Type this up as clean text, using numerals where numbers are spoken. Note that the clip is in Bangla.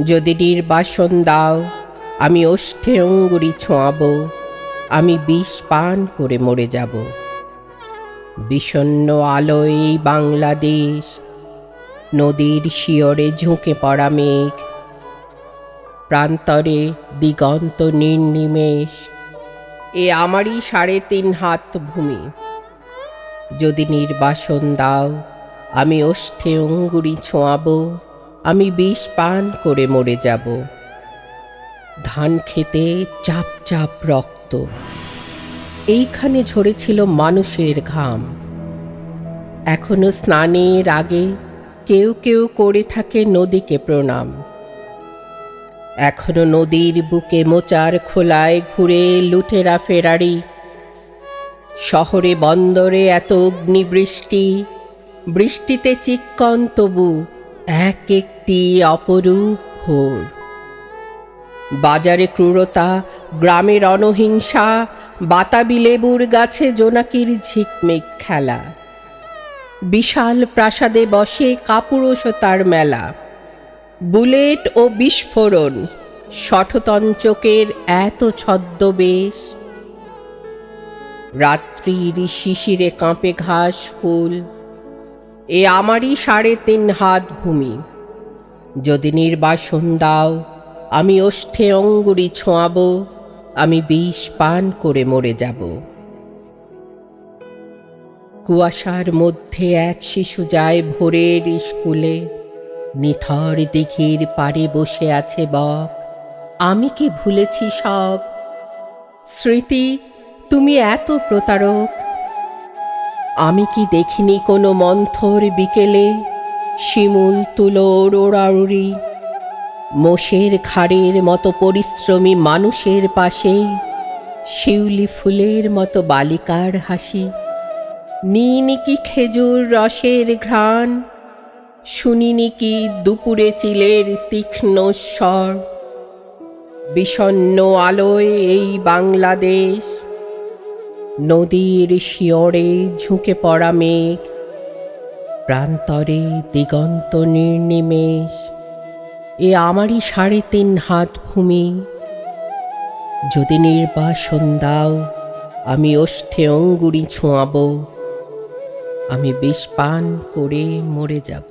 যদি নির্বাসন দাও, আমি ওষ্ঠে অঙ্গুরি ছোঁয়াব, আমি বিষ পান করে মরে যাব। বিষণ্ণ আলোয় এই বাংলাদেশ, নদীর শিয়রে ঝুঁকে পড়া মেঘ, প্রান্তরে দিগন্ত নির্নিমেষ, এ আমারই 3.5 হাত ভূমি। যদি নির্বাসন দাও, আমি ওষ্ঠে অঙ্গুরি ছোঁয়াব, আমি বিষ পান করে মরে যাব। ধান খেতে চাপ চাপ রক্ত, এইখানে ঝরেছিল মানুষের ঘাম। এখনো স্নানের আগে কেউ কেউ করে থাকে নদীকে প্রণাম। এখনো নদীর বুকে মোচার খোলায় ঘুরে লুটেরা ফেরারি। শহরে বন্দরে এত অগ্নিবৃষ্টি, বৃষ্টিতে চিক্কন তবু এক একটি অপরূপ ভোর। বাজারে ক্রূরতা, গ্রামের অনহিংসা, বাতাবি লেবুর গাছে জোনাকির ঝিকমিক খেলা। বিশাল প্রাসাদে বসে কাপুরুষতার মেলা, বুলেট ও বিস্ফোরণ, শঠতঞ্চকের এত ছদ্মবেশ। রাত্রির শিশিরে কাঁপে ঘাস ফুল, এ আমারই 3.5 হাত ভূমি। যদি নির্বাসন দাও, আমি ওষ্ঠে অঙ্গুরি ছোঁয়াব, আমি বিষ পান করে মরে যাব। কুয়াশার মধ্যে এক শিশু যায় ভোরের স্কুলে, নিথর দিঘির পাড়ে বসে আছে বক। আমি কি ভুলেছি সব? স্মৃতি, তুমি এত প্রতারক। আমি কি দেখিনি কোনো মন্থর বিকেলে শিমুল তুলোর ওড়াউড়ি, মোষের ঘাড়ের মতো পরিশ্রমী মানুষের পাশে শিউলি ফুলের মতো বালিকার হাসি? নিইনি কি খেজুর রসের ঘ্রাণ, শুনিনি কি দুপুরে চিলের তীক্ষ্ণ স্বর? বিষণ্ণ আলোয় এই বাংলাদেশ, নদীর শিয়রে ঝুঁকে পড়া মেঘ, প্রান্তরে দিগন্ত নির্নিমেষ, এ আমারই 3.5 হাত ভূমি। যদি নির্বাসন দাও, আমি ওষ্ঠে অঙ্গুরি ছোঁয়াব, আমি বিষ পান করে মরে যাব।